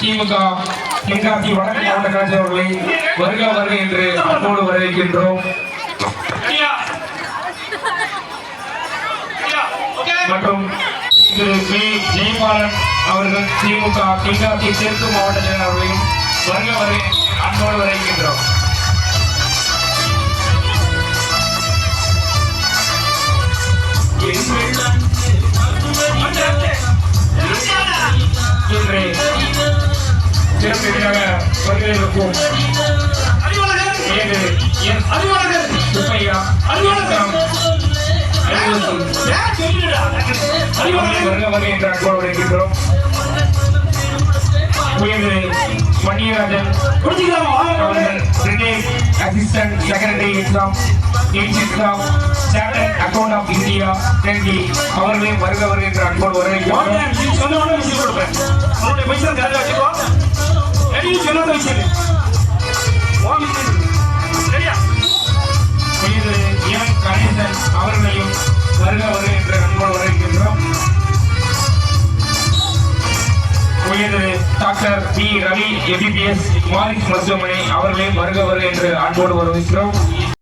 திமுக தென்காசி வடக்கு மாவட்ட கழக அவர்களை வருக வருக என்று அன்போடு வரவேற்கின்றோம். மற்றும் திரு மே ஜெயபாலன் அவர்கள் திமுக தென்காசி தெற்கு மாவட்ட செயலாளர்களையும் வருக வருக அன்போடு வரவேற்கின்றோம். சிறப்பிற்காக வருகிறோம் சுப்பையா வருக வருக என்ற அன்போடு வருகின்றோம். மணியராஜன் அவர்கள் British assistant secretary exam chartered account of India Delhi அவர்களையும் வருக வருக என்ற அன்போடு வரவேற்கிறோம். கணேசன் அவர்களையும் வருக வருக என்ற அன்போடு வரவேற்கின்றோம். Doctor P Ravi MBBS Maris மருத்துவமனை அவர்களையும் வருக வருக என்று அன்போடு வரவேற்கிறோம்.